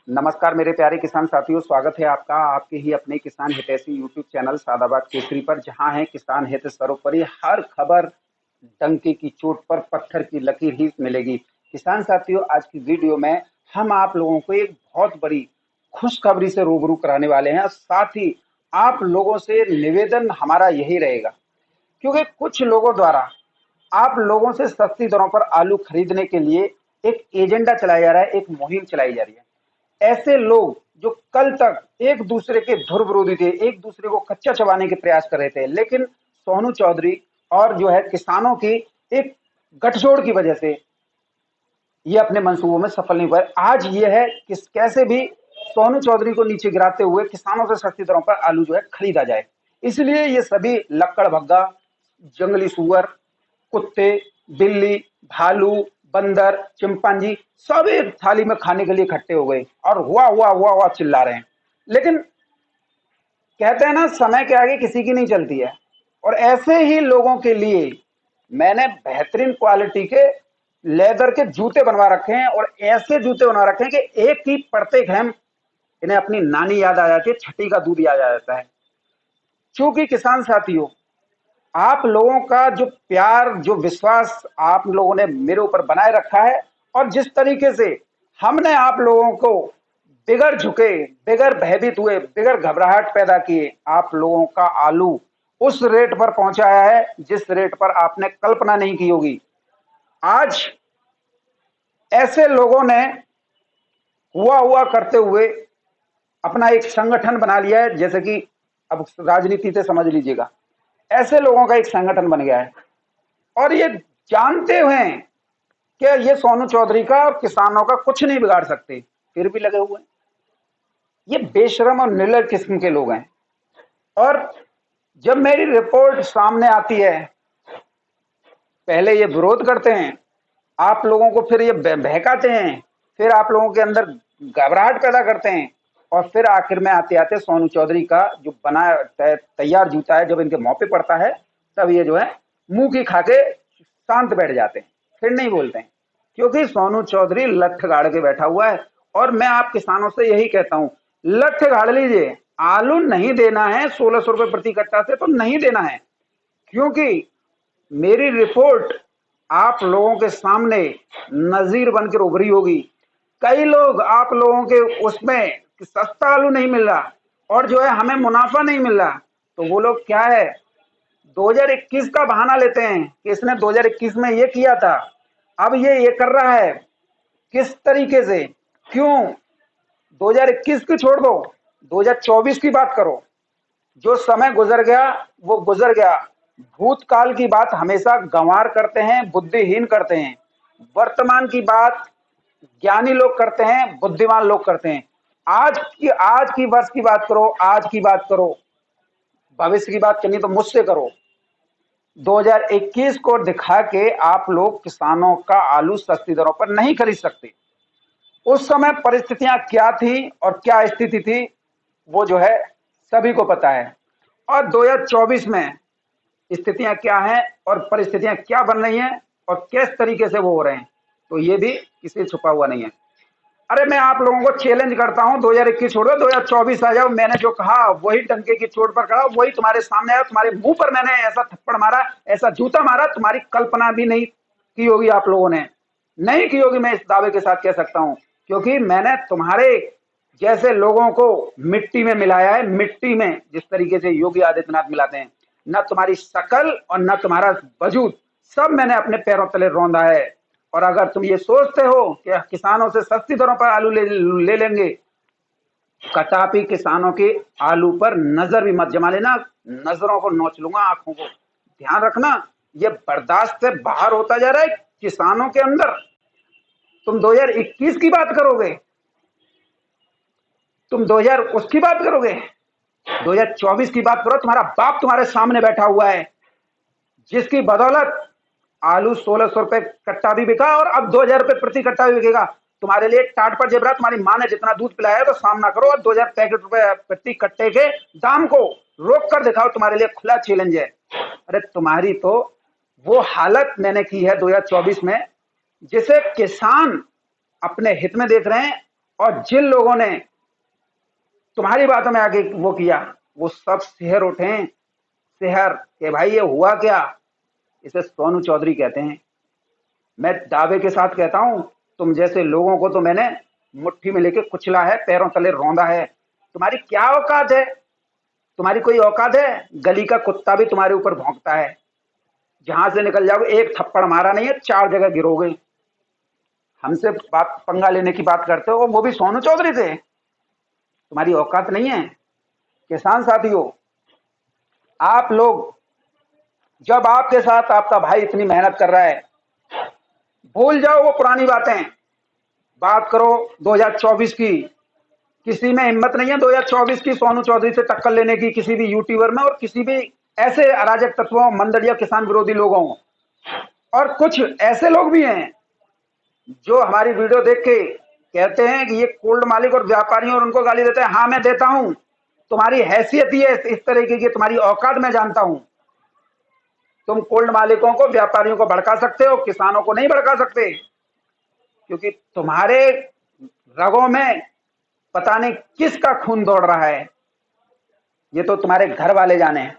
नमस्कार मेरे प्यारे किसान साथियों, स्वागत है आपका आपके ही अपने किसान हितैषी यूट्यूब चैनल सादाबाद केसरी पर, जहां है किसान हित सर्वोपरि। हर खबर डंके की चोट पर पत्थर की लकीर ही मिलेगी। किसान साथियों, आज की वीडियो में हम आप लोगों को एक बहुत बड़ी खुशखबरी से रूबरू कराने वाले हैं। साथ ही आप लोगों से निवेदन हमारा यही रहेगा, क्योंकि कुछ लोगों द्वारा आप लोगों से सस्ती दरों पर आलू खरीदने के लिए एक एजेंडा चलाया जा रहा है, एक मुहिम चलाई जा रही है। ऐसे लोग जो कल तक एक दूसरे के धुर विरोधी थे, एक दूसरे को कच्चा चबाने के प्रयास कर रहे थे, लेकिन सोनू चौधरी और जो है किसानों की एक गठजोड़ की वजह से ये अपने मंसूबों में सफल नहीं हुआ। आज ये है कि कैसे भी सोनू चौधरी को नीचे गिराते हुए किसानों से सस्ती दरों पर आलू जो है खरीदा जाए। इसलिए ये सभी लक्कड़ भग्गा, जंगली सुअर, कुत्ते, बिल्ली, भालू, बंदर, चिंपांजी सब एक थाली में खाने के लिए इकट्ठे हो गए और हुआ हुआ हुआ हुआ चिल्ला रहे हैं। लेकिन कहते हैं ना, समय के आगे किसी की नहीं चलती है। और ऐसे ही लोगों के लिए मैंने बेहतरीन क्वालिटी के लेदर के जूते बनवा रखे हैं, और ऐसे जूते बनवा रखे हैं कि एक ही पड़ते घम इन्हें अपनी नानी याद आ जाती है, छठी का दूध याद आ जाता है। क्योंकि किसान साथियों, आप लोगों का जो प्यार, जो विश्वास आप लोगों ने मेरे ऊपर बनाए रखा है, और जिस तरीके से हमने आप लोगों को बिगड़ झुके, बिगड़ भयभीत हुए, बिगड़ घबराहट पैदा किए, आप लोगों का आलू उस रेट पर पहुंचाया है जिस रेट पर आपने कल्पना नहीं की होगी। आज ऐसे लोगों ने हुआ हुआ करते हुए अपना एक संगठन बना लिया है, जैसे कि अब राजनीति से समझ लीजिएगा, ऐसे लोगों का एक संगठन बन गया है। और ये जानते हुए कि ये सोनू चौधरी का और किसानों का कुछ नहीं बिगाड़ सकते, फिर भी लगे हुए हैं। ये बेशरम और निर्लज किस्म के लोग हैं। और जब मेरी रिपोर्ट सामने आती है, पहले ये विरोध करते हैं, आप लोगों को फिर ये बहकाते हैं, फिर आप लोगों के अंदर घबराहट पैदा करते हैं, और फिर आखिर में आते आते सोनू चौधरी का जो बना तैयार जूता है, जब इनके मुंह पे पड़ता है तब ये जो है मुंह की खा के शांत बैठ जाते हैं, फिर नहीं बोलते हैं। क्योंकि सोनू चौधरी लठ गाड़ के बैठा हुआ है। और मैं आप किसानों से यही कहता हूं, लठ गाड़ लीजिए, आलू नहीं देना है 1600 रुपए प्रति कट्टा से, तो नहीं देना है। क्योंकि मेरी रिपोर्ट आप लोगों के सामने नजीर बनकर उभरी होगी। कई लोग आप लोगों के उसमें कि सस्ता आलू नहीं मिल रहा और जो है हमें मुनाफा नहीं मिल रहा, तो वो लोग क्या है, 2021 का बहाना लेते हैं कि इसने 2021 में ये किया था, अब ये कर रहा है। किस तरीके से, क्यों? 2021 की छोड़ दो, 2024 की बात करो। जो समय गुजर गया वो गुजर गया। भूतकाल की बात हमेशा गंवार करते हैं, बुद्धिहीन करते हैं। वर्तमान की बात ज्ञानी लोग करते हैं, बुद्धिमान लोग करते हैं। आज की वर्ष की बात करो, आज की बात करो। भविष्य की बात करनी तो मुझसे करो। 2021 को दिखा के आप लोग किसानों का आलू सस्ती दरों पर नहीं खरीद सकते। उस समय परिस्थितियां क्या थी और क्या स्थिति थी, वो जो है सभी को पता है। और 2024 में स्थितियां क्या हैं और परिस्थितियां क्या बन रही हैं और किस तरीके से वो हो रहे हैं, तो ये भी किसी से छुपा हुआ नहीं है। अरे मैं आप लोगों को चैलेंज करता हूं, 2021 छोड़ो, 2024 आ जाओ। मैंने जो कहा वही टंके की चोट पर कहा, वही तुम्हारे सामने आया। तुम्हारे मुंह पर मैंने ऐसा थप्पड़ मारा, ऐसा जूता मारा, तुम्हारी कल्पना भी नहीं की होगी, आप लोगों ने नहीं की होगी। मैं इस दावे के साथ कह सकता हूं, क्योंकि मैंने तुम्हारे जैसे लोगों को मिट्टी में मिलाया है। मिट्टी में जिस तरीके से योगी आदित्यनाथ मिलाते हैं, न तुम्हारी शकल और न तुम्हारा वजूद, सब मैंने अपने पैरों तले रौंदा है। और अगर तुम ये सोचते हो कि किसानों से सस्ती दरों पर आलू ले लेंगे, कदापि किसानों के आलू पर नजर भी मत जमा लेना। नजरों को नोच लूंगा, आंखों को। ध्यान रखना, ये बर्दाश्त से बाहर होता जा रहा है किसानों के अंदर। तुम 2021 की बात करोगे, तुम 2000 उसकी बात करोगे, 2024 की बात करो। तुम्हारा बाप तुम्हारे सामने बैठा हुआ है, जिसकी बदौलत आलू 1600 रुपए कट्टा भी बिका और अब 2000 रुपए प्रति कट्टा भी बिकेगा। तुम्हारे लिए टाट पर जेबरा, तुम्हारी माँ ने जितना दूध पिलाया तो सामना करो और 2000 पैकेट रुपए प्रति कट्टे के दाम को रोक कर दिखाओ। तुम्हारे लिए खुला चैलेंज है। अरे तुम्हारी तो वो हालत मैंने की है 2024 में, जिसे किसान अपने हित में देख रहे हैं और जिन लोगों ने तुम्हारी बातों में आगे वो किया, वो सब शहर उठे, शहर के भाई ये हुआ क्या। इसे सोनू चौधरी कहते हैं। मैं दावे के साथ कहता हूं, तुम जैसे लोगों को तो मैंने मुट्ठी में लेके कुचला है, पैरों तले रौंदा है। तुम्हारी क्या औकात है? तुम्हारी कोई औकात है? गली का कुत्ता भी तुम्हारे ऊपर भौंकता है। जहां से निकल जाओगे, एक थप्पड़ मारा नहीं है, 4 जगह गिरोगे। हमसे बात पंगा लेने की बात करते हो, वो भी सोनू चौधरी से। तुम्हारी औकात नहीं है। किसान साथियों, आप लोग, जब आपके साथ आपका भाई इतनी मेहनत कर रहा है, भूल जाओ वो पुरानी बातें, बात करो 2024 की। किसी में हिम्मत नहीं है 2024 की सोनू चौधरी से टक्कर लेने की, किसी भी यूट्यूबर में और किसी भी ऐसे अराजक तत्वों, मंदड़िया किसान विरोधी लोगों। और कुछ ऐसे लोग भी हैं जो हमारी वीडियो देख के कहते हैं कि ये कोल्ड मालिक और व्यापारियों, और उनको गाली देते हैं। हाँ, मैं देता हूं। तुम्हारी हैसियत ही है इस तरीके की, तुम्हारी औकात मैं जानता हूं। तुम कोल्ड मालिकों को, व्यापारियों को भड़का सकते हो, किसानों को नहीं भड़का सकते, क्योंकि तुम्हारे रगों में पता नहीं किसका खून दौड़ रहा है। ये तो तुम्हारे घर वाले जाने,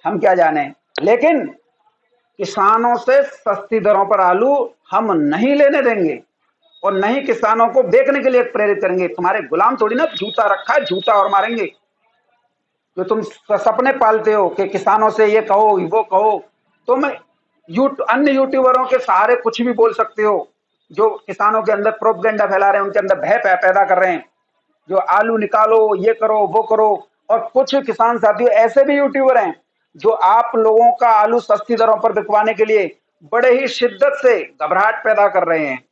हम क्या जाने। लेकिन किसानों से सस्ती दरों पर आलू हम नहीं लेने देंगे, और नहीं किसानों को बेचने के लिए प्रेरित करेंगे। तुम्हारे गुलाम थोड़ी ना, जूता रखा है, जूता और मारेंगे। जो तुम सपने पालते हो कि किसानों से ये कहो वो कहो, तुम अन्य यूट्यूबरों के सहारे कुछ भी बोल सकते हो, जो किसानों के अंदर प्रोपगेंडा फैला रहे हैं, उनके अंदर भय पैदा कर रहे हैं, जो आलू निकालो, ये करो वो करो। और कुछ किसान साथियों ऐसे भी यूट्यूबर हैं जो आप लोगों का आलू सस्ती दरों पर बिकवाने के लिए बड़े ही शिद्दत से घबराहट पैदा कर रहे हैं।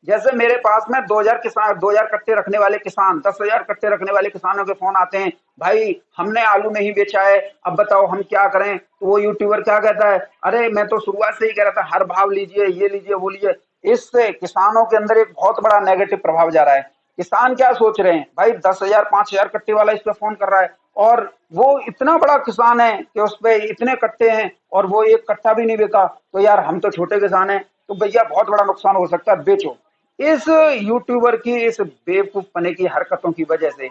जैसे मेरे पास में 2000 कट्टे रखने वाले किसान, 10,000 कट्टे रखने वाले किसानों के फोन आते हैं, भाई हमने आलू नहीं बेचा है, अब बताओ हम क्या करें। तो वो यूट्यूबर क्या कहता है, अरे मैं तो शुरुआत से ही कह रहा था हर भाव लीजिए, ये लीजिए वो लीजिए। इससे किसानों के अंदर एक बहुत बड़ा नेगेटिव प्रभाव जा रहा है। किसान क्या सोच रहे हैं, भाई 10,000 5,000 कट्टे वाला इस पे फोन कर रहा है, और वो इतना बड़ा किसान है कि उस पे इतने कट्टे हैं और वो एक कट्टा भी नहीं बेचा, तो यार हम तो छोटे किसान हैं, तो भैया बहुत बड़ा नुकसान हो सकता है, बेचो। इस यूट्यूबर की इस बेवकूफ पने की हरकतों की वजह से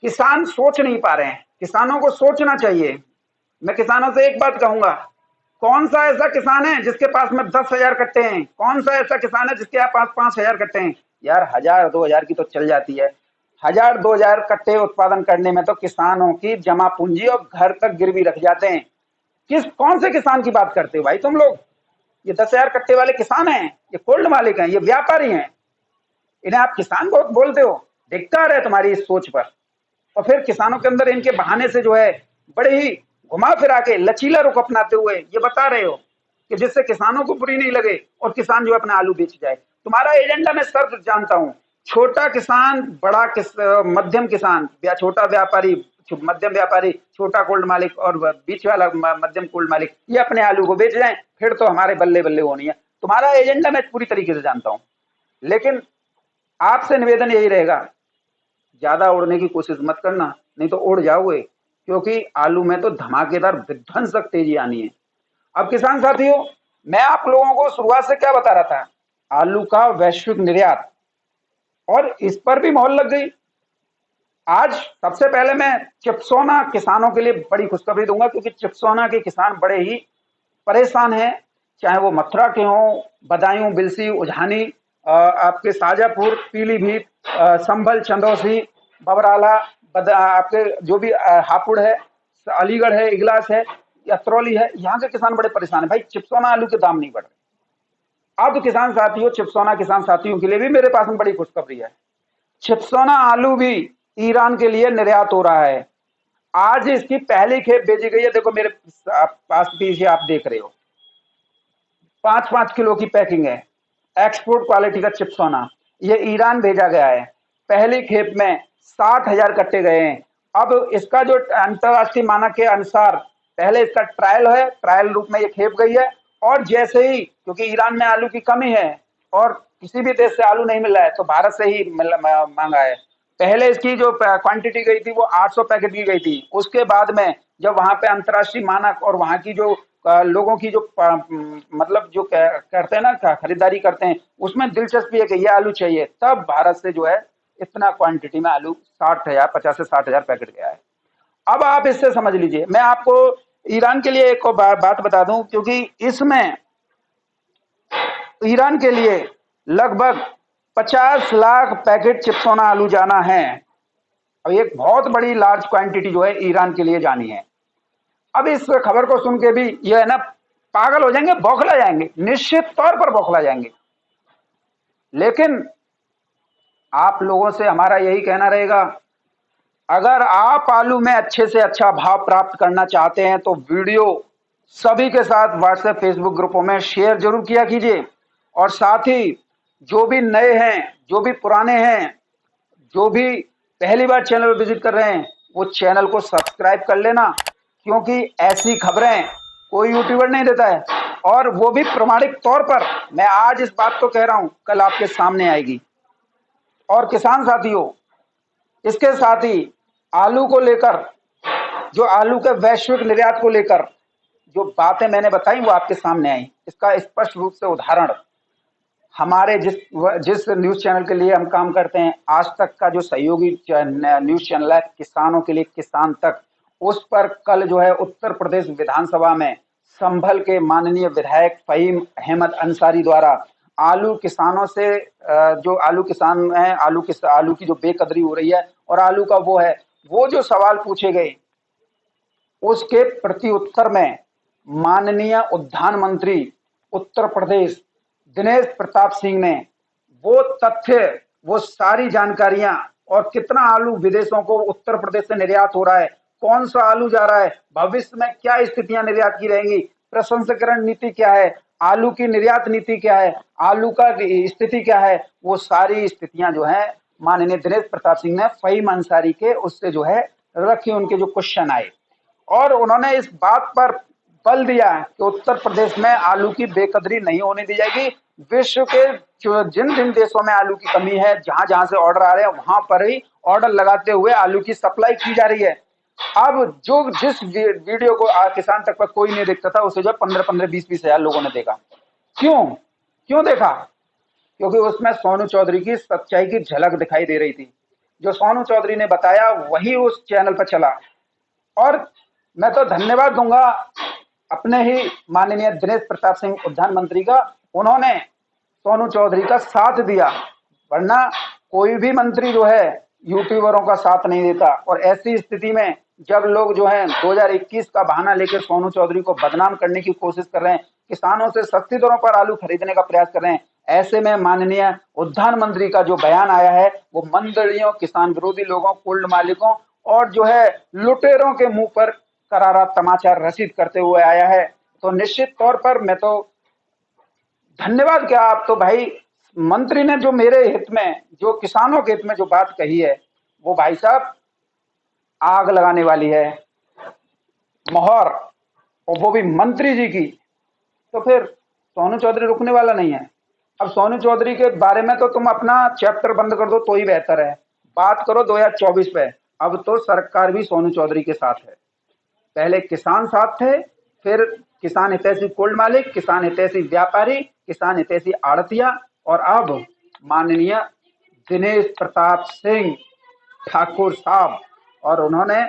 किसान सोच नहीं पा रहे हैं। किसानों को सोचना चाहिए। मैं किसानों से एक बात कहूंगा, कौन सा ऐसा किसान है जिसके पास में 10,000 कट्टे हैं? कौन सा ऐसा किसान है जिसके पास 5,000 कट्टे हैं? यार 1,000 2,000 की तो चल जाती है। 1,000 2,000 कट्टे उत्पादन करने में तो किसानों की जमा पूंजी और घर तक गिरवी रख जाते हैं। कौन से किसान की बात करते हो भाई तुम लोग? ये 10,000 कट्टे वाले किसान हैं, ये कोल्ड मालिक हैं, ये व्यापारी हैं, इन्हें आप किसान बहुत बोलते हो। धिक्कार है तुम्हारी इस सोच पर। और फिर किसानों के अंदर इनके बहाने से जो है बड़े ही घुमा फिरा के लचीला रुख अपनाते हुए ये बता रहे हो कि जिससे किसानों को बुरी नहीं लगे और किसान जो अपना आलू बेच जाए। तुम्हारा एजेंडा मैं सब जानता हूं। छोटा किसान, मध्यम किसान, या छोटा व्यापारी, मध्यम व्यापारी, छोटा कोल्ड मालिक और बीच वाला मध्यम कोल्ड मालिक, ये अपने आलू को बेच जाएं, फिर तो हमारे बल्ले बल्ले होनी है। तुम्हारा एजेंडा मैं पूरी तरीके से जानता हूं। लेकिन आपसे निवेदन यही रहेगा, ज्यादा उड़ने की कोशिश मत करना, नहीं तो उड़ जाओगे, क्योंकि आलू में तो धमाकेदार विध्वंसक तेजी आनी है। अब किसान साथियों, मैं आप लोगों को शुरुआत से क्या बता रहा था, आलू का वैश्विक निर्यात, और इस पर भी मोहर लग गई। आज सबसे पहले मैं चिप्सोना किसानों के लिए बड़ी खुशखबरी दूंगा, क्योंकि चिप्सोना के किसान बड़े ही परेशान हैं, चाहे वो मथुरा के हों, बदायूं, बिलसी, उझानी, आपके शाजापुर, पीलीभीत, संभल, चंदौसी, बबराला, आपके जो भी हापुड़ है, अलीगढ़ है, इगलास है, यत्रौली है, यहाँ के किसान बड़े परेशान है। भाई चिप्सोना आलू के दाम नहीं बढ़ रहे। अब किसान साथियों, चिप्सोना किसान साथियों के लिए भी मेरे पास में बड़ी खुशखबरी है। चिप्सोना आलू भी ईरान के लिए निर्यात हो रहा है। आज इसकी पहली खेप भेजी गई है। देखो मेरे पास पीछे आप देख रहे हो, 5-5 किलो की पैकिंग है, एक्सपोर्ट क्वालिटी का चिप्सोना, ये ईरान भेजा गया है। पहली खेप में 60,000 कट्टे गए हैं। अब इसका जो अंतरराष्ट्रीय मानक के अनुसार पहले इसका ट्रायल है, ट्रायल रूप में ये खेप गई है, और जैसे ही, क्योंकि ईरान में आलू की कमी है और किसी भी देश से आलू नहीं मिल रहा है, तो भारत से ही मांगा है। पहले इसकी जो क्वांटिटी गई थी वो 800 पैकेट की गई थी। उसके बाद में जब वहां पे अंतर्राष्ट्रीय मानक और वहां की जो लोगों की जो मतलब जो करते हैं ना, खरीदारी करते हैं, उसमें दिलचस्पी है कि ये आलू चाहिए, तब भारत से जो है इतना क्वांटिटी में आलू 60,000 50 से 60,000 पैकेट गया है। अब आप इससे समझ लीजिए, मैं आपको ईरान के लिए एक और बात बता दूं, क्योंकि इसमें ईरान के लिए लगभग 50 लाख पैकेट चिप्सोना आलू जाना है। अब एक बहुत बड़ी लार्ज क्वांटिटी जो है ईरान के लिए जानी है। अब इस खबर को सुन के भी ये है ना पागल हो जाएंगे, बौखला जाएंगे, निश्चित तौर पर बौखला जाएंगे। लेकिन आप लोगों से हमारा यही कहना रहेगा, अगर आप आलू में अच्छे से अच्छा भाव प्राप्त करना चाहते हैं तो वीडियो सभी के साथ व्हाट्सएप फेसबुक ग्रुपों में शेयर जरूर किया कीजिए। और साथ ही जो भी नए हैं, जो भी पुराने हैं, जो भी पहली बार चैनल पर विजिट कर रहे हैं, वो चैनल को सब्सक्राइब कर लेना, क्योंकि ऐसी खबरें कोई यूट्यूबर नहीं देता है, और वो भी प्रमाणिक तौर पर। मैं आज इस बात को कह रहा हूं, कल आपके सामने आएगी। और किसान साथियों, इसके साथ ही आलू को लेकर, जो आलू के वैश्विक निर्यात को लेकर जो बातें मैंने बताई वो आपके सामने आई। इसका स्पष्ट रूप से उदाहरण हमारे जिस न्यूज चैनल के लिए हम काम करते हैं, आज तक का जो सहयोगी न्यूज चैनल है किसानों के लिए किसान तक, उस पर कल जो है उत्तर प्रदेश विधानसभा में संभल के माननीय विधायक फहीम अहमद अंसारी द्वारा आलू किसानों से, जो आलू किसान हैं, आलू की जो बेकदरी हो रही है और आलू का वो जो सवाल पूछे गए, उसके प्रति उत्तर में माननीय उद्यान मंत्री उत्तर प्रदेश दिनेश प्रताप सिंह ने वो तथ्य, वो सारी जानकारियां, और कितना आलू विदेशों को उत्तर प्रदेश से निर्यात हो रहा है, कौन सा आलू जा रहा है, भविष्य में क्या स्थितियां निर्यात की रहेंगी, प्रसंस्करण नीति क्या है, आलू की निर्यात नीति क्या है, आलू का स्थिति क्या है, वो सारी स्थितियां जो है माननीय दिनेश प्रताप सिंह ने फहीम अंसारी के उससे जो है रखी, उनके जो क्वेश्चन आए, और उन्होंने इस बात पर बल दिया कि उत्तर प्रदेश में आलू की बेकदरी नहीं होने दी जाएगी। विश्व के जिन जिन देशों में आलू की कमी है, जहां जहां से ऑर्डर आ रहे हैं, वहां पर ही ऑर्डर लगाते हुए आलू की सप्लाई की जा रही है। अब जिस वीडियो को किसान तक पर कोई नहीं देखता था, उसे जो 15-15 20-20 हजार लोगों ने देखा। क्यों देखा? क्योंकि उसमें सोनू चौधरी की सच्चाई की झलक दिखाई दे रही थी। जो सोनू चौधरी ने बताया वही उस चैनल पर चला। और मैं तो धन्यवाद दूंगा अपने ही माननीय दिनेश प्रताप सिंह उद्यान मंत्री का, उन्होंने सोनू चौधरी का साथ दिया, वरना कोई भी मंत्री जो है यूट्यूबरों का साथ नहीं देता। और ऐसी स्थिति में जब लोग जो है 2021 का बहाना लेकर सोनू चौधरी को बदनाम करने की कोशिश कर रहे हैं, किसानों से सस्ती दरों पर आलू खरीदने का प्रयास कर रहे हैं, ऐसे में माननीय उद्यान मंत्री का जो बयान आया है वो मंडलियों, किसान विरोधी लोगों, कोल्ड मालिकों और जो है लुटेरों के मुंह पर करारा तमाचा रसीद करते हुए आया है। तो निश्चित तौर पर मैं तो धन्यवाद क्या, आप तो भाई मंत्री ने जो मेरे हित में, जो किसानों के हित में जो बात कही है, वो भाई साहब आग लगाने वाली है, मोहर, और वो भी मंत्री जी की। तो फिर सोनू चौधरी रुकने वाला नहीं है। अब सोनू चौधरी के बारे में तो तुम अपना चैप्टर बंद कर दो तो ही बेहतर है, बात करो 2024 पे। अब तो सरकार भी सोनू चौधरी के साथ है। पहले किसान साथ थे, फिर किसान हितैषी कोल्ड मालिक, किसान हितैषी व्यापारी, किसान हितैषी आड़तिया, और अब माननीय दिनेश प्रताप सिंह ठाकुर साहब। और उन्होंने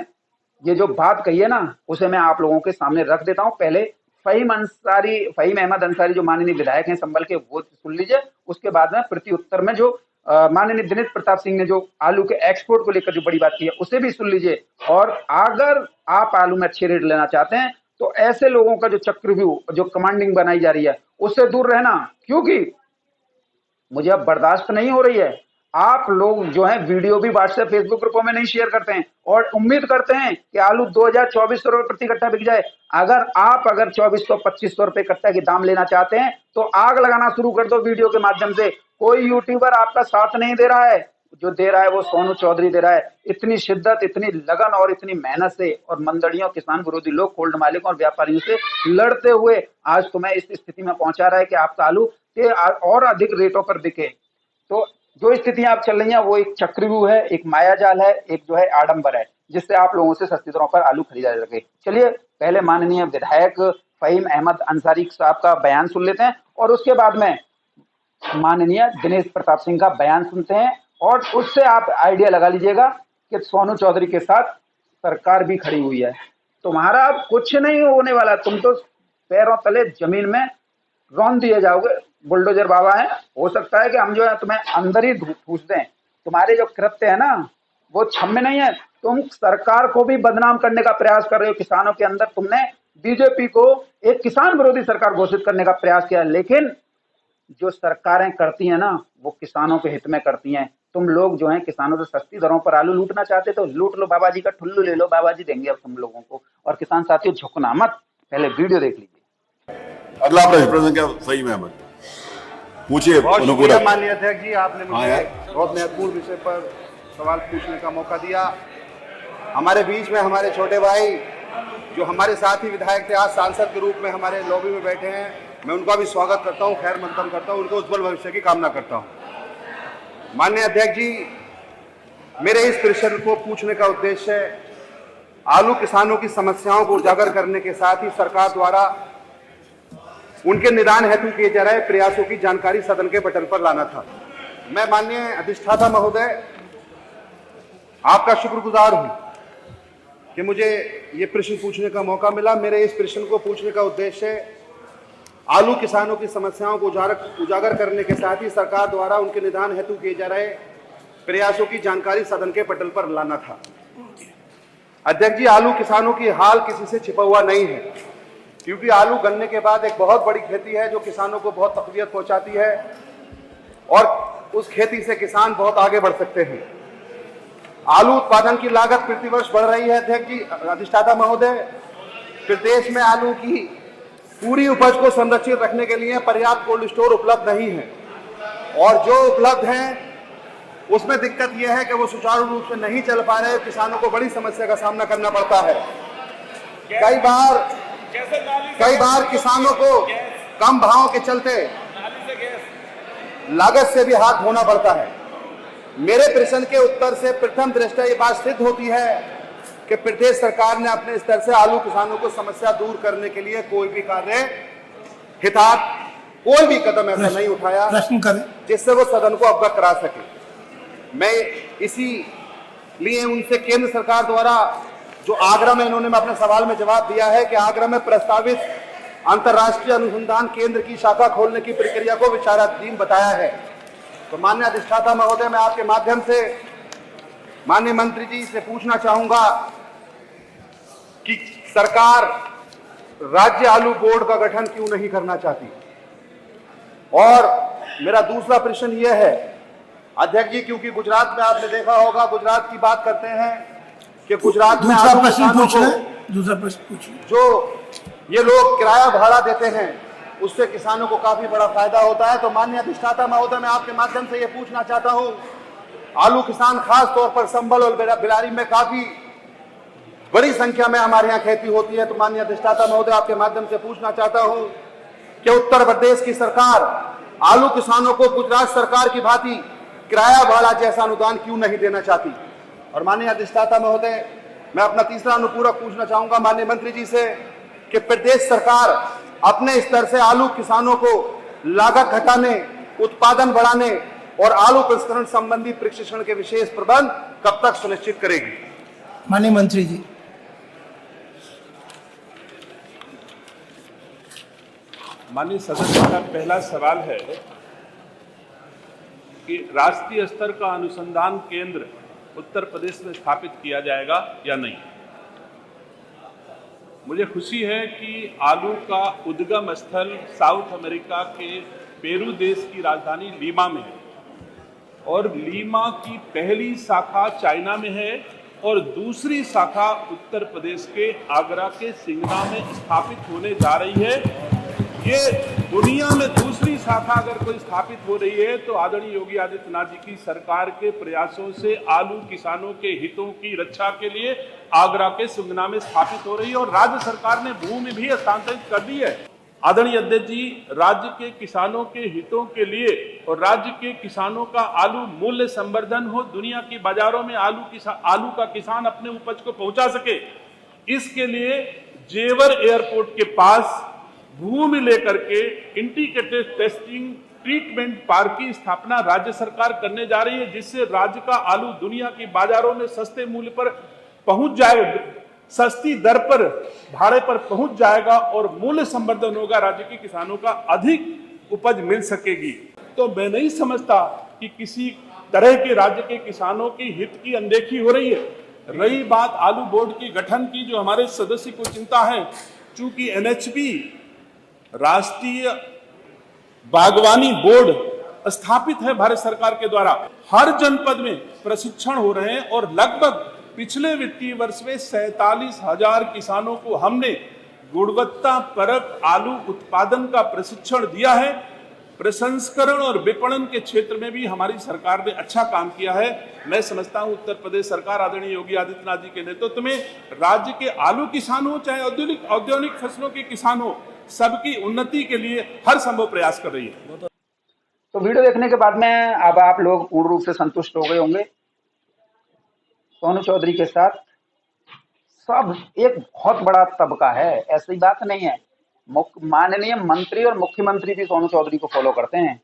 ये जो बात कही है ना, उसे मैं आप लोगों के सामने रख देता हूं। पहले फहीम अहमद अंसारी जो माननीय विधायक हैं संभल के, वो सुन लीजिए। उसके बाद में प्रति उत्तर में जो माननीय दिनेश प्रताप सिंह ने जो आलू के एक्सपोर्ट को लेकर जो बड़ी बात की है, उसे भी सुन लीजिए। और अगर आप आलू में अच्छे रेट लेना चाहते हैं तो ऐसे लोगों का जो चक्रव्यूह, जो कमांडिंग बनाई जा रही है, उससे दूर रहना, क्योंकि मुझे अब बर्दाश्त नहीं हो रही है। आप लोग जो है वीडियो भी व्हाट्सएप फेसबुक ग्रुपों में नहीं शेयर करते हैं और उम्मीद करते हैं कि आलू 2024 रुपए प्रति कट्टा बिक जाए। अगर 2400-2500 रुपए कट्टा की दाम लेना चाहते हैं तो आग लगाना शुरू कर दो वीडियो के माध्यम से। कोई यूट्यूबर आपका साथ नहीं दे रहा है, जो दे रहा है वो सोनू चौधरी दे रहा है। इतनी शिद्दत, इतनी लगन और इतनी मेहनत से, और मंडलियों, किसान विरोधी लोग, कोल्ड मालिकों और व्यापारियों से लड़ते हुए आज तुम्हें इस स्थिति में पहुंचा रहा है कि आपका आलू के और अधिक रेटों पर बिके। तो जो स्थितियां आप चल रही हैं वो एक चक्रव्यूह है, एक मायाजाल है, एक जो है आडंबर है, जिससे आप लोगों से सस्ती दरों पर आलू खरीदा जा सके। चलिए पहले माननीय विधायक फहीम अहमद अंसारी साहब का बयान सुन लेते हैं और उसके बाद में माननीय दिनेश प्रताप सिंह का बयान सुनते हैं और उससे आप आइडिया लगा लीजिएगा कि सोनू चौधरी के साथ सरकार भी खड़ी हुई है। तुम्हारा अब कुछ नहीं होने वाला, तुम तो पैरों तले जमीन में रौंद दिए जाओगे। बुलडोजर बाबा है, हो सकता है कि हम जो है तुम्हें अंदर ही ठूस दें। तुम्हारे जो कृत्य है ना वो क्षम्य नहीं है। तुम सरकार को भी बदनाम करने का प्रयास कर रहे हो। किसानों के अंदर तुमने बीजेपी को एक किसान विरोधी सरकार घोषित करने का प्रयास किया, लेकिन जो सरकारें करती हैं ना वो किसानों के हित में करती हैं। तुम लोग जो हैं किसानों से सस्ती दरों पर आलू लूटना चाहते तो लूट लो, बाबा जी का ठुल्लू ले लो, बाबा जी देंगे अब तुम लोगों को। और किसान साथियों झुकना मत, पहले वीडियो देख लीजिए। अगला प्रश्न क्या सही में मत पूछिए। बहुत शुक्रिया माननीय अध्यक्ष जी, आपने मुझे बहुत महत्वपूर्ण विषय पर सवाल पूछने का मौका दिया। हमारे बीच में हमारे छोटे भाई जो हमारे साथ ही विधायक थे, आज सांसद के रूप में हमारे लॉबी में बैठे हैं, मैं उनका भी स्वागत करता हूं, खैर मकदम करता हूं, उनको उज्जवल भविष्य की कामना करता हूं। माननीय अध्यक्ष जी, मेरे इस प्रश्न को पूछने का उद्देश्य आलू किसानों की समस्याओं को उजागर करने के साथ ही सरकार द्वारा उनके निदान हेतु किए जा रहे प्रयासों की जानकारी सदन के पटल पर लाना था। मैं माननीय अधिष्ठाता महोदय आपका शुक्रगुजार हूं कि मुझे ये प्रश्न पूछने का मौका मिला। मेरे इस प्रश्न को पूछने का उद्देश्य आलू किसानों की समस्याओं को उजागर करने के साथ ही सरकार द्वारा उनके निदान हेतु किए जा रहे प्रयासों की जानकारी सदन के पटल पर लाना था। अध्यक्ष जी, आलू किसानों की हाल किसी से छिपा हुआ नहीं है, क्योंकि आलू गन्ने के बाद एक बहुत बड़ी खेती है जो किसानों को बहुत तकलीफ पहुंचाती है और उस खेती से किसान बहुत आगे बढ़ सकते हैं। आलू उत्पादन की लागत प्रति वर्ष बढ़ रही है। अध्यक्ष जी, अधिष्ठाता महोदय, प्रदेश में आलू की पूरी उपज को संरक्षित रखने के लिए पर्याप्त कोल्ड स्टोर उपलब्ध नहीं है और जो उपलब्ध हैं उसमें दिक्कत यह है कि वो सुचारू रूप से नहीं चल पा रहे। किसानों को बड़ी समस्या का सामना करना पड़ता है। कई बार किसानों को कम भाव के चलते लागत से भी हाथ धोना पड़ता है। मेरे प्रश्न के उत्तर से प्रथम दृष्टया ये बात सिद्ध होती है कि प्रदेश सरकार ने अपने स्तर से आलू किसानों को समस्या दूर करने के लिए कोई भी कार्य हितार्थ कोई भी कदम ऐसा नहीं उठाया जिससे वो सदन को अवगत करा सके। मैं इसी लिए उनसे केंद्र सरकार द्वारा जो आगरा में इन्होंने अपने सवाल में जवाब दिया है कि आगरा में प्रस्तावित अंतर्राष्ट्रीय अनुसंधान केंद्र की शाखा खोलने की प्रक्रिया को विचाराधीन बताया है। तो माननीय अधिष्ठाता महोदय, मैं आपके माध्यम से माननीय मंत्री जी से पूछना चाहूंगा कि सरकार राज्य आलू बोर्ड का गठन क्यों नहीं करना चाहती। और मेरा दूसरा प्रश्न यह है अध्यक्ष जी, क्योंकि गुजरात में आपने देखा होगा, गुजरात की बात करते हैं कि गुजरात में दूसरा प्रश्न पूछिए। जो ये लोग किराया भाड़ा देते हैं उससे किसानों को काफी बड़ा फायदा होता है। तो माननीय अधिष्ठाता महोदय, मैं आपके माध्यम से ये पूछना चाहता हूं, आलू किसान खास तौर पर संभल और बिलारी में काफी बड़ी संख्या में हमारे यहाँ खेती होती है। तो माननीय अधिष्ठाता महोदय, आपके माध्यम से पूछना चाहता हूं कि उत्तर प्रदेश की सरकार आलू किसानों को गुजरात सरकार की भांति किराया भाड़ा जैसा अनुदान क्यों नहीं देना चाहती। और माननीय अधिष्ठाता महोदय, मैं अपना तीसरा अनुपूरक पूछना चाहूंगा माननीय मंत्री जी से कि प्रदेश सरकार अपने स्तर से आलू किसानों को लागत घटाने, उत्पादन बढ़ाने और आलू प्रसंस्करण संबंधी प्रशिक्षण के विशेष प्रबंध कब तक सुनिश्चित करेगी। माननीय मंत्री जी। माननीय सदस्य का पहला सवाल है कि राष्ट्रीय स्तर का अनुसंधान केंद्र उत्तर प्रदेश में स्थापित किया जाएगा या नहीं। मुझे खुशी है कि आलू का उद्गम स्थल साउथ अमेरिका के पेरू देश की राजधानी लीमा में है और लीमा की पहली शाखा चाइना में है और दूसरी शाखा उत्तर प्रदेश के आगरा के सिंगना में स्थापित होने जा रही है। ये दुनिया में दूसरी शाखा अगर कोई स्थापित हो रही है तो आदरणीय योगी आदित्यनाथ जी की सरकार के प्रयासों से आलू किसानों के हितों की रक्षा के लिए आगरा के सिंगना में स्थापित हो रही है और राज्य सरकार ने भूमि भी हस्तांतरित कर दी है। आदरणीय अध्यक्ष जी, राज्य के किसानों के हितों के लिए और राज्य के किसानों का आलू मूल्य संवर्धन हो, दुनिया की बाजारों में आलू का किसान अपने उपज को पहुंचा सके, इसके लिए जेवर एयरपोर्ट के पास भूमि लेकर के इंटीग्रेटेड टेस्टिंग ट्रीटमेंट पार्क की स्थापना राज्य सरकार करने जा रही है, जिससे राज्य का आलू दुनिया की बाजारों में सस्ते मूल्य पर पहुंच जाएगा, सस्ती दर पर भाड़े पर पहुंच जाएगा और मूल्य संवर्धन होगा, राज्य के किसानों का अधिक उपज मिल सकेगी। तो मैं नहीं समझता कि किसी तरह के राज्य के किसानों की हित की अनदेखी हो रही है। रही बात आलू बोर्ड के गठन की, जो हमारे सदस्य को चिंता है, चूंकि एनएचबी राष्ट्रीय बागवानी बोर्ड स्थापित है भारत सरकार के द्वारा, हर जनपद में प्रशिक्षण हो रहे हैं और लगभग पिछले वित्तीय वर्ष में 47,000 किसानों को हमने गुणवत्ता परक आलू उत्पादन का प्रशिक्षण दिया है। प्रसंस्करण और विपणन के क्षेत्र में भी हमारी सरकार ने अच्छा काम किया है। मैं समझता हूं उत्तर प्रदेश सरकार आदरणीय योगी आदित्यनाथ जी के नेतृत्व में राज्य के आलू किसान हो चाहे औद्योगिक फसलों के किसान हो, सबकी उन्नति के लिए हर संभव प्रयास कर रही है। तो वीडियो देखने के बाद में अब आप लोग पूर्ण रूप से संतुष्ट हो गए होंगे सोनू चौधरी के साथ। सब एक बहुत बड़ा तबका है, ऐसी बात नहीं है। माननीय मंत्री और मुख्यमंत्री भी सोनू चौधरी को फॉलो करते हैं,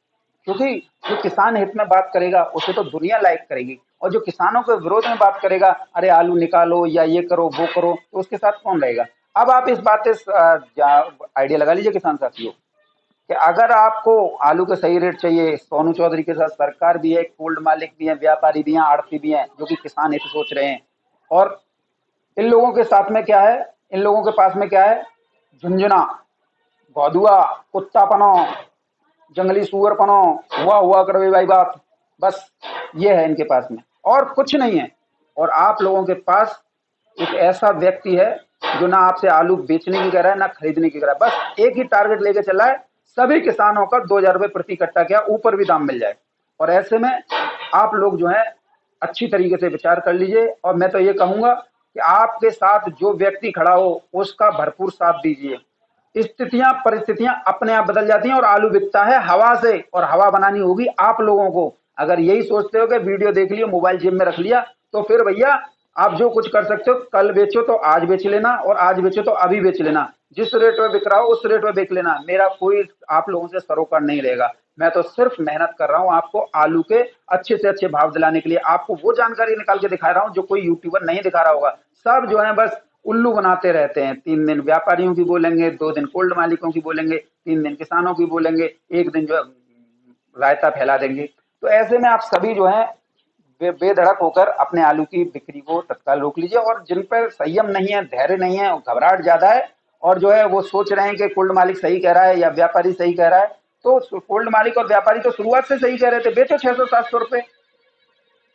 क्योंकि जो किसान हित में बात करेगा उसे तो दुनिया लाइक करेगी, और जो किसानों के विरोध में बात करेगा, अरे आलू निकालो या ये करो वो करो, तो उसके साथ कौन रहेगा। अब आप इस बात से आइडिया लगा लीजिए किसान साथियों, कि अगर आपको आलू के सही रेट चाहिए, सोनू चौधरी के साथ सरकार भी है, कोल्ड मालिक भी है, व्यापारी भी हैं, आड़ती भी हैं, जो कि किसान हित सोच रहे हैं। और इन लोगों के साथ में क्या है, इन लोगों के पास में क्या है, झुंझुना, गौदुआ, कुत्तापनो, जंगली सुअरपनो, हुआ करो भाई बात, बस ये है इनके पास में, और कुछ नहीं है। और आप लोगों के पास एक ऐसा व्यक्ति है जो ना आपसे आलू बेचने की कह रहा है ना खरीदने की कह रहा है, बस एक ही टारगेट लेके चला है, सभी किसानों का 2,000 रुपये प्रति कट्टा, क्या ऊपर भी दाम मिल जाए। और ऐसे में आप लोग जो है अच्छी तरीके से विचार कर लीजिए, और मैं तो ये कहूंगा कि आपके साथ जो व्यक्ति खड़ा हो उसका भरपूर साथ दीजिए। स्थितियां परिस्थितियां अपने आप बदल जाती हैं, और आलू बिकता है हवा से, और हवा बनानी होगी आप लोगों को। अगर यही सोचते हो कि वीडियो देख लिया, मोबाइल जेब में रख लिया, तो फिर भैया आप जो कुछ कर सकते हो, कल बेचो तो आज बेच लेना, और आज बेचो तो अभी बेच लेना, जिस रेट में बिक रहा हो उस रेट में बेच लेना। मेरा कोई आप लोगों से सरोकार नहीं रहेगा। मैं तो सिर्फ मेहनत कर रहा हूं आपको आलू के अच्छे से अच्छे भाव दिलाने के लिए, आपको वो जानकारी निकाल के दिखा रहा हूं जो कोई यूट्यूबर नहीं दिखा रहा होगा। सब जो है बस उल्लू बनाते रहते हैं, 3 दिन व्यापारियों की बोलेंगे, 2 दिन कोल्ड मालिकों की बोलेंगे, 3 दिन किसानों की बोलेंगे, 1 दिन जो रायता फैला देंगे। तो ऐसे में आप सभी जो है बेधड़क होकर अपने आलू की बिक्री को तत्काल रोक लीजिए। और जिन पर संयम नहीं है, धैर्य नहीं है, घबराहट ज्यादा है, और जो है वो सोच रहे हैं कि कोल्ड मालिक सही कह रहा है या व्यापारी सही कह रहा है, तो कोल्ड मालिक और व्यापारी तो शुरुआत से सही कह रहे थे, बेचो 600-700 रुपए।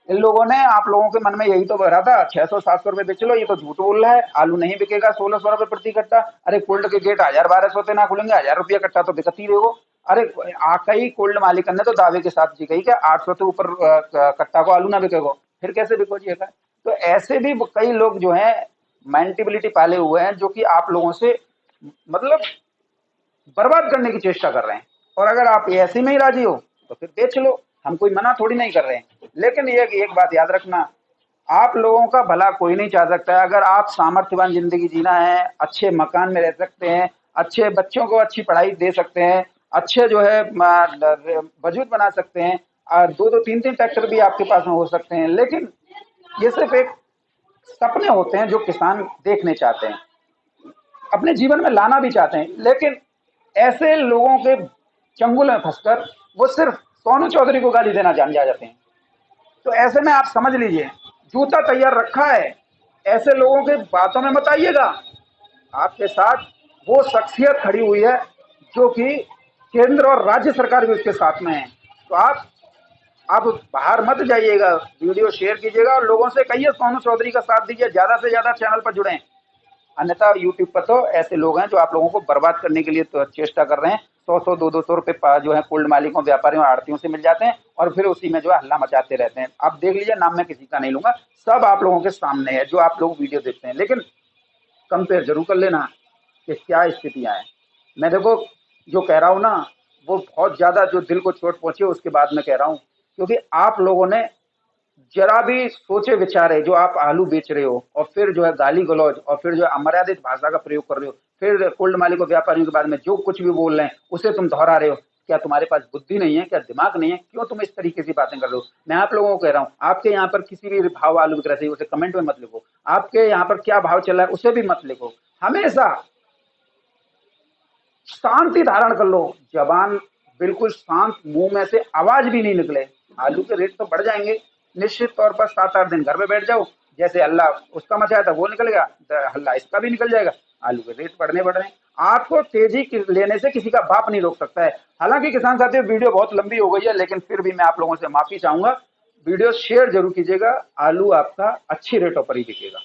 इन लोगों ने आप लोगों के मन में यही तो भरा था, 600-700 रुपए बेच लो, ये तो झूठ बोल रहा है, आलू नहीं बिकेगा 1,600 रुपए प्रति कट्टा। अरे कोल्ड के गेट 1,000-1,200 ना खुलेंगे, 1,000 रुपया कट्टा तो बिकती रहेगो। अरे कई कोल्ड मालिक ने तो दावे के साथ जी कही कि 800 से ऊपर कट्टा को आलू ना बिकेगो, फिर कैसे बिको जी। तो ऐसे भी कई लोग जो है मेंटेबिलिटी पाले हुए हैं, जो कि आप लोगों से मतलब बर्बाद करने की चेष्टा कर रहे हैं। और अगर आप ऐसे में ही राजी हो तो फिर बेच लो, हम कोई मना थोड़ी नहीं कर रहे हैं। लेकिन ये एक बात याद रखना, आप लोगों का भला कोई नहीं चाह सकता है। अगर आप सामर्थ्यवान जिंदगी जीना है, अच्छे मकान में रह सकते हैं, अच्छे बच्चों को अच्छी पढ़ाई दे सकते हैं, अच्छे जो है वजूद बना सकते हैं, और 2-2, 3-3 ट्रैक्टर भी आपके पास में हो सकते हैं, लेकिन ये सिर्फ एक सपने होते हैं जो किसान देखने चाहते हैं, अपने जीवन में लाना भी चाहते हैं। लेकिन ऐसे लोगों के चंगुल में फंसकर वो सिर्फ सोनू चौधरी को गाली देना जान जाते हैं। तो ऐसे में आप समझ लीजिए, जूता तैयार रखा है, ऐसे लोगों के बातों में मत आइएगा। आपके साथ वो शख्सियत खड़ी हुई है जो कि केंद्र और राज्य सरकार भी उसके साथ में है। तो आप बाहर मत जाइएगा, वीडियो शेयर कीजिएगा और लोगों से कहिए सोनू चौधरी का साथ दीजिए, ज्यादा से ज्यादा चैनल पर जुड़ें। अन्यथा यूट्यूब पर तो ऐसे लोग हैं जो आप लोगों को बर्बाद करने के लिए तो चेष्टा कर रहे हैं। 100-100, 200-200 रुपए जो है कोल्ड मालिकों, व्यापारियों, आड़तियों से मिल जाते हैं, और फिर उसी में जो है हल्ला मचाते रहते हैं। आप देख लीजिए, नाम मैं किसी का नहीं लूंगा, सब आप लोगों के सामने है जो आप लोग वीडियो देखते हैं। लेकिन कंपेयर जरूर कर लेना कि क्या स्थितियां हैं। मैं देखो जो कह रहा हूँ ना, वो बहुत ज्यादा जो दिल को चोट पहुंचे उसके बाद में कह रहा हूँ, क्योंकि आप लोगों ने जरा भी सोचे विचारे, जो आप आलू बेच रहे हो और फिर जो है गाली गलौज और फिर जो है अमर्यादित भाषा का प्रयोग कर रहे हो, फिर कोल्ड मालिक और व्यापारियों के बारे में जो कुछ भी बोल रहे हैं उसे तुम दोहरा रहे हो, क्या तुम्हारे पास बुद्धि नहीं है, क्या दिमाग नहीं है, क्यों तुम इस तरीके से बातें कर रहे हो? मैं आप लोगों को कह रहा हूँ, आपके यहाँ पर किसी भी भाव आलू की तरह से उसे कमेंट में मत लिखो, आपके यहाँ पर क्या भाव चल रहा है उसे भी मत लिखो। हमेशा शांति धारण कर लो, जबान बिल्कुल शांत, मुंह में से आवाज भी नहीं निकले। आलू के रेट तो बढ़ जाएंगे निश्चित तौर पर, 7-8 दिन घर में बैठ जाओ, जैसे हल्ला उसका मचाया था वो निकल गया, हल्ला इसका भी निकल जाएगा। आलू के रेट बढ़ने बढ़ रहे हैं, आपको तेजी लेने से किसी का बाप नहीं रोक सकता है। हालांकि किसान साथियों वीडियो बहुत लंबी हो गई है, लेकिन फिर भी मैं आप लोगों से माफी चाहूंगा, वीडियो शेयर जरूर कीजिएगा। आलू आपका अच्छी रेटों पर ही बिकेगा।